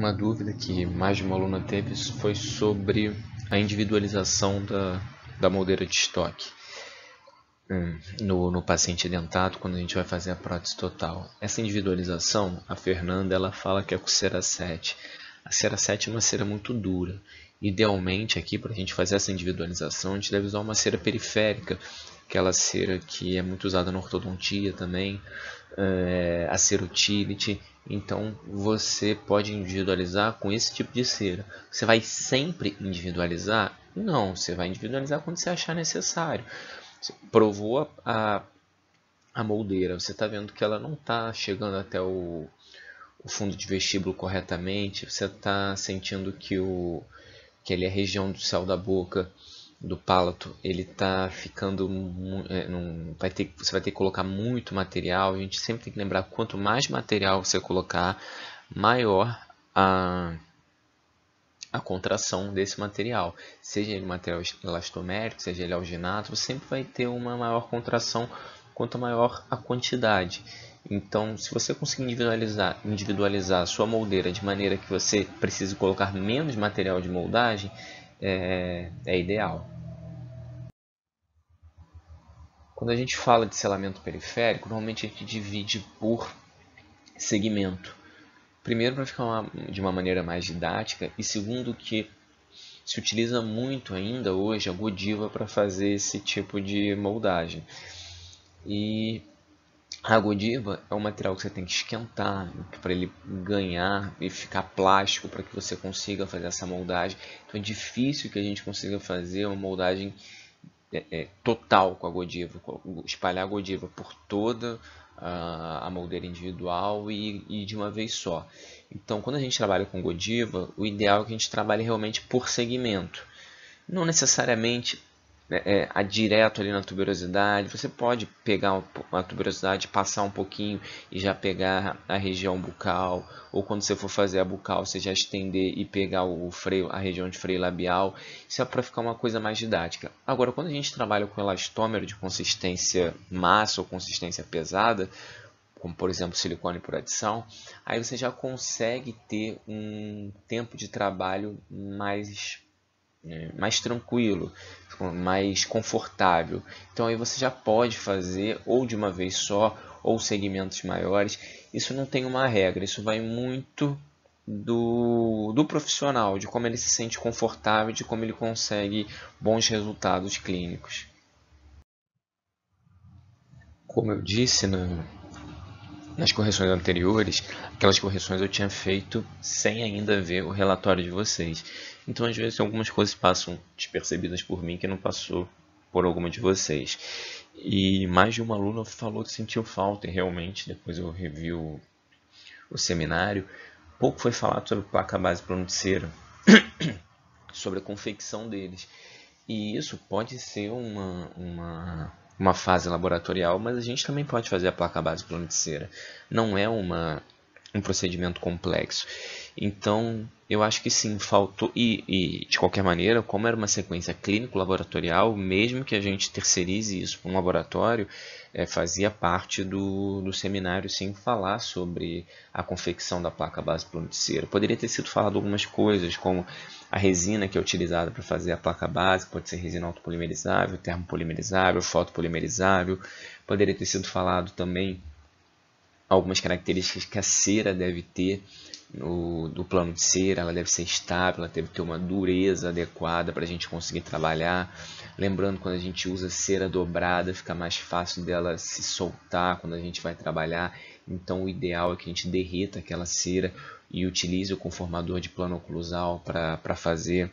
Uma dúvida que mais de uma aluna teve foi sobre a individualização da moldeira de estoque no paciente dentado quando a gente vai fazer a prótese total. Essa individualização, a Fernanda ela fala que é com cera 7. A cera 7 é uma cera muito dura. Idealmente aqui para a gente fazer essa individualização a gente deve usar uma cera periférica, aquela cera que é muito usada na ortodontia também, a cera utility. Então você pode individualizar com esse tipo de cera. Você vai sempre individualizar? Não, você vai individualizar quando você achar necessário. Você provou a moldeira, você está vendo que ela não está chegando até o fundo de vestíbulo corretamente, você está sentindo que ali a região do céu da boca, do palato, ele está ficando, você vai ter que colocar muito material. A gente sempre tem que lembrar, quanto mais material você colocar, maior a contração desse material, seja ele material elastomérico, seja ele alginato, você sempre vai ter uma maior contração quanto maior a quantidade. Então, se você conseguir individualizar a sua moldeira de maneira que você precise colocar menos material de moldagem, é ideal. Quando a gente fala de selamento periférico, normalmente a gente divide por segmento. Primeiro, para ficar de uma maneira mais didática, e segundo, que se utiliza muito ainda hoje a Godiva para fazer esse tipo de moldagem. E a Godiva é um material que você tem que esquentar para ele ganhar e ficar plástico para que você consiga fazer essa moldagem. Então é difícil que a gente consiga fazer uma moldagem total com a Godiva, espalhar a Godiva por toda a moldeira individual e de uma vez só. Então, quando a gente trabalha com Godiva, o ideal é que a gente trabalhe realmente por segmento. Não necessariamente direto ali na tuberosidade. Você pode pegar a tuberosidade, passar um pouquinho e já pegar a região bucal, ou quando você for fazer a bucal, você já estender e pegar o freio, a região de freio labial. Isso é para ficar uma coisa mais didática. Agora, quando a gente trabalha com elastômero de consistência massa ou consistência pesada, como por exemplo silicone por adição, aí você já consegue ter um tempo de trabalho mais tranquilo, mais confortável. Então aí você já pode fazer ou de uma vez só ou segmentos maiores. Isso não tem uma regra, isso vai muito do profissional, de como ele se sente confortável, de como ele consegue bons resultados clínicos. Como eu disse nas correções anteriores, aquelas correções eu tinha feito sem ainda ver o relatório de vocês. Então, às vezes, algumas coisas passam despercebidas por mim que não passou por alguma de vocês. E mais de uma aluna falou que sentiu falta, e realmente, depois eu revi o seminário, pouco foi falado sobre placa base plano de cera, sobre a confecção deles. E isso pode ser uma fase laboratorial, mas a gente também pode fazer a placa base plano de cera. Não é um procedimento complexo. Então, eu acho que sim, faltou. E de qualquer maneira, como era uma sequência clínico-laboratorial, mesmo que a gente terceirize isso para um laboratório, fazia parte do seminário, sim, falar sobre a confecção da placa base plano de cera. Poderia ter sido falado algumas coisas, como a resina que é utilizada para fazer a placa base, pode ser resina autopolimerizável, termopolimerizável, fotopolimerizável. Poderia ter sido falado também algumas características que a cera deve ter do plano de cera. Ela deve ser estável, ela deve ter uma dureza adequada para a gente conseguir trabalhar. Lembrando, quando a gente usa cera dobrada, fica mais fácil dela se soltar quando a gente vai trabalhar. Então o ideal é que a gente derreta aquela cera e utilize o conformador de plano oclusal para fazer.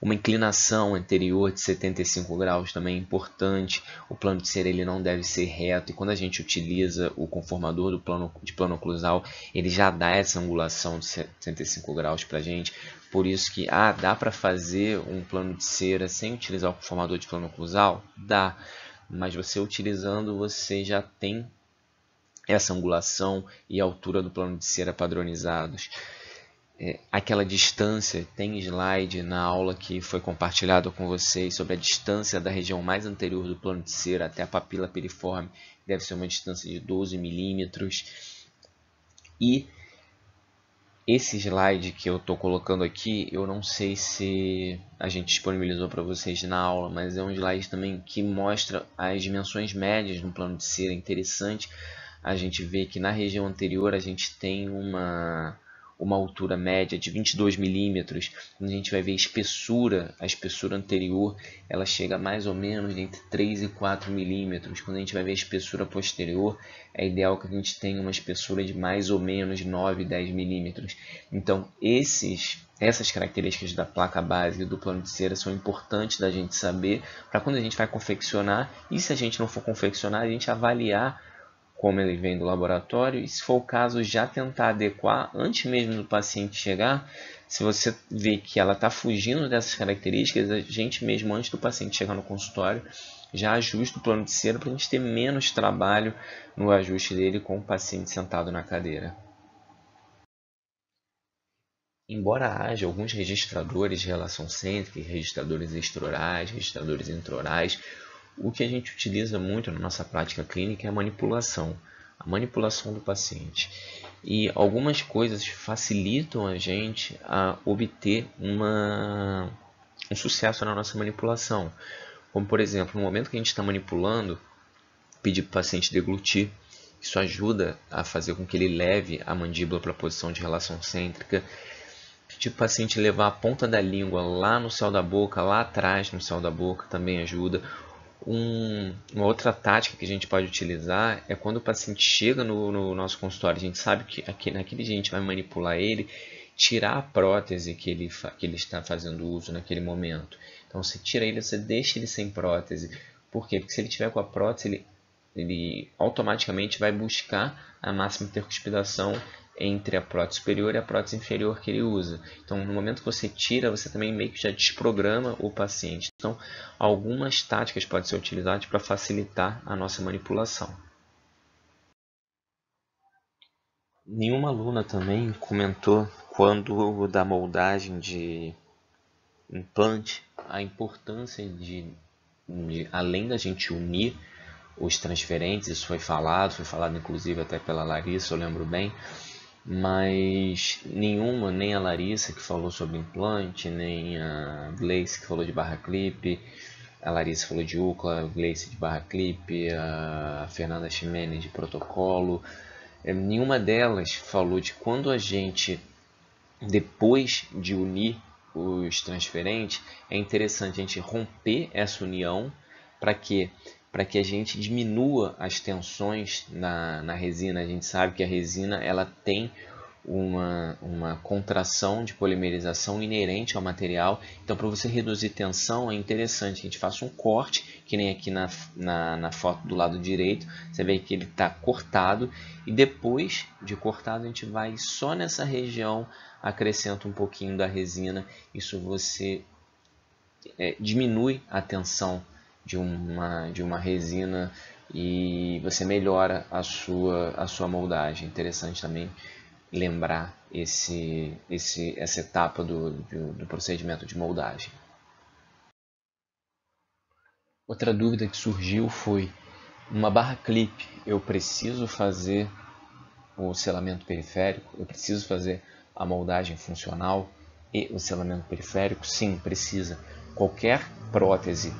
Uma inclinação anterior de 75 graus também é importante. O plano de cera ele não deve ser reto, e quando a gente utiliza o conformador de plano oclusal, ele já dá essa angulação de 75 graus para a gente. Por isso que dá para fazer um plano de cera sem utilizar o conformador de plano oclusal? Dá, mas você utilizando, você já tem essa angulação e a altura do plano de cera padronizados. Aquela distância, tem slide na aula que foi compartilhado com vocês sobre a distância da região mais anterior do plano de cera até a papila piriforme, deve ser uma distância de 12 milímetros. E Esse slide que eu estou colocando aqui, eu não sei se a gente disponibilizou para vocês na aula, mas é um slide também que mostra as dimensões médias no plano de cera. É interessante a gente ver que na região anterior a gente tem uma altura média de 22 milímetros. Quando a gente vai ver a espessura anterior, ela chega a mais ou menos entre 3 e 4 milímetros. Quando a gente vai ver a espessura posterior, é ideal que a gente tenha uma espessura de mais ou menos 9, 10 milímetros. Então, essas características da placa base e do plano de cera são importantes da gente saber para quando a gente vai confeccionar, e se a gente não for confeccionar, a gente avaliar como ele vem do laboratório, e se for o caso, já tentar adequar antes mesmo do paciente chegar. Se você vê que ela está fugindo dessas características, a gente mesmo, antes do paciente chegar no consultório, já ajusta o plano de cera para a gente ter menos trabalho no ajuste dele com o paciente sentado na cadeira. Embora haja alguns registradores de relação cêntrica, registradores extraorais, registradores intraorais, o que a gente utiliza muito na nossa prática clínica é a manipulação do paciente. E algumas coisas facilitam a gente a obter um sucesso na nossa manipulação. Como, por exemplo, no momento que a gente está manipulando, pedir para o paciente deglutir. Isso ajuda a fazer com que ele leve a mandíbula para a posição de relação cêntrica. Pedir para o paciente levar a ponta da língua lá no céu da boca, lá atrás no céu da boca, também ajuda. Uma outra tática que a gente pode utilizar é quando o paciente chega no nosso consultório, a gente sabe que naquele dia a gente vai manipular ele, tirar a prótese que ele está fazendo uso naquele momento. Então você tira ele, você deixa ele sem prótese. Por quê? Porque se ele tiver com a prótese, ele automaticamente vai buscar a máxima intercuspidação entre a prótese superior e a prótese inferior que ele usa. Então, no momento que você tira, você também meio que já desprograma o paciente. Então, algumas táticas podem ser utilizadas para facilitar a nossa manipulação. Nenhuma aluna também comentou, quando da moldagem de implante, a importância de além da gente unir os transferentes. Isso foi falado inclusive até pela Larissa, eu lembro bem, mas nem a Larissa que falou sobre implante, nem a Gleice que falou de barra clipe, a Larissa falou de UCLA, a Gleice de barra clipe, a Fernanda Ximenes de protocolo, nenhuma delas falou de quando a gente, depois de unir os transferentes, é interessante a gente romper essa união. Para quê? Para que a gente diminua as tensões na resina. A gente sabe que a resina ela tem uma contração de polimerização inerente ao material. Então, para você reduzir tensão, é interessante que a gente faça um corte, que nem aqui na foto do lado direito. Você vê que ele está cortado, e depois de cortado, a gente vai só nessa região, acrescenta um pouquinho da resina. Isso você diminui a tensão de uma resina e você melhora a sua moldagem. Interessante também lembrar essa etapa do procedimento de moldagem. Outra dúvida que surgiu foi: uma barra clip, eu preciso fazer o selamento periférico? Eu preciso fazer a moldagem funcional e o selamento periférico? Sim, precisa. Qualquer prótese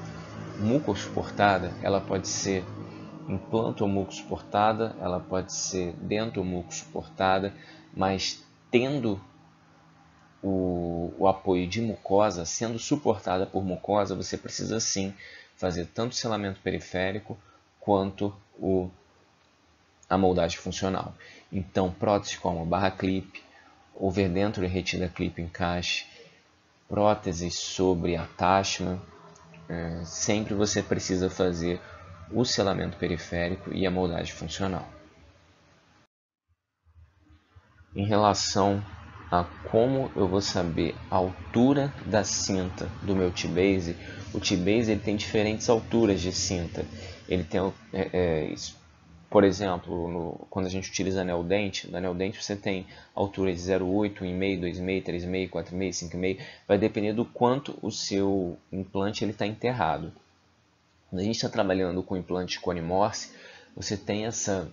mucosuportada, ela pode ser implanto ou mucosuportada, ela pode ser dento ou mucosuportada, mas tendo o apoio de mucosa, sendo suportada por mucosa, você precisa sim fazer tanto o selamento periférico quanto a moldagem funcional. Então, próteses como barra clip, overdentro e retida clip encaixe, próteses sobre attachment, sempre você precisa fazer o selamento periférico e a moldagem funcional. Em relação a como eu vou saber a altura da cinta do meu T-Base, o T-Base ele tem diferentes alturas de cinta. Ele tem, por exemplo, quando a gente utiliza anel dente, no anel dente você tem altura de 0,8, 1,5, 2,5, 3,5, 4,5, 5,5. Vai depender do quanto o seu implante está enterrado. Quando a gente está trabalhando com implante Cone Morse, você tem essa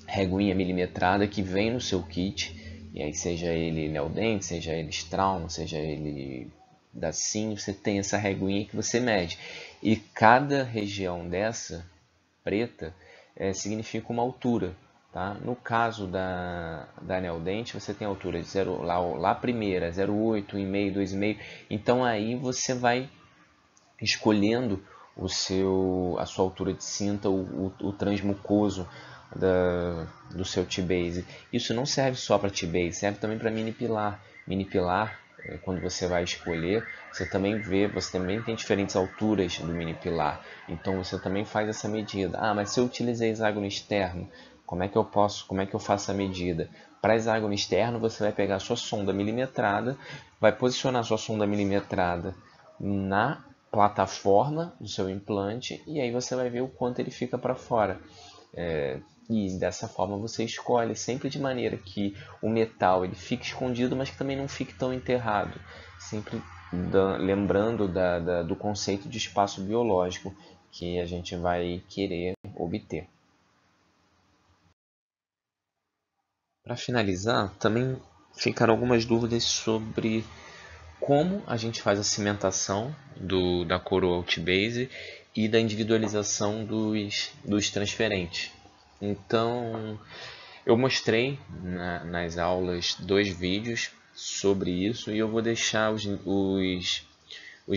reguinha milimetrada que vem no seu kit, E aí seja ele Neodent, seja ele Straumann, seja ele da Sim, você tem essa reguinha que você mede. E cada região dessa preta significa uma altura. Tá? No caso da Neodent, você tem a altura de 0, lá primeira, 0,8, 1,5, 2,5. Então aí você vai escolhendo a sua altura de cinta, o transmucoso do seu T-base. Isso não serve só para T-base, serve também para mini pilar. Mini pilar, quando você vai escolher, você também tem diferentes alturas do mini pilar. Então você também faz essa medida. Ah, mas se eu utilizei hexágono externo, como é que eu faço a medida? Para hexágono externo, você vai pegar a sua sonda milimetrada, vai posicionar a sua sonda milimetrada na plataforma do seu implante e aí você vai ver o quanto ele fica para fora. E dessa forma você escolhe sempre de maneira que o metal ele fique escondido, mas que também não fique tão enterrado. Sempre lembrando do conceito de espaço biológico que a gente vai querer obter. Para finalizar, também ficaram algumas dúvidas sobre como a gente faz a cimentação da coroa T-base e da individualização dos transferentes. Então, eu mostrei nas aulas 2 vídeos sobre isso e eu vou deixar os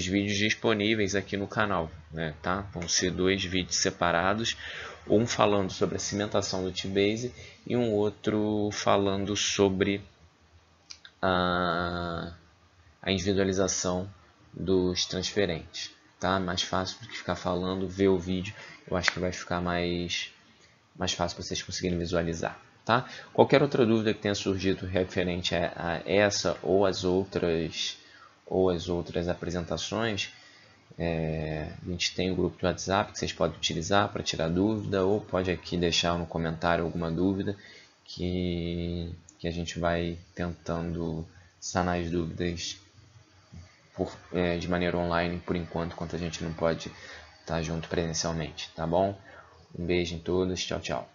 vídeos disponíveis aqui no canal, né, tá? Vão ser 2 vídeos separados, um falando sobre a cimentação do T-base e um outro falando sobre a individualização dos transferentes, tá? Mais fácil do que ficar falando, ver o vídeo, eu acho que vai ficar mais fácil para vocês conseguirem visualizar, tá? Qualquer outra dúvida que tenha surgido referente a essa ou as outras apresentações, a gente tem o grupo do WhatsApp que vocês podem utilizar para tirar dúvida, ou pode aqui deixar no comentário alguma dúvida que a gente vai tentando sanar as dúvidas de maneira online por enquanto a gente não pode estar junto presencialmente, tá bom? Um beijo em todos, tchau, tchau.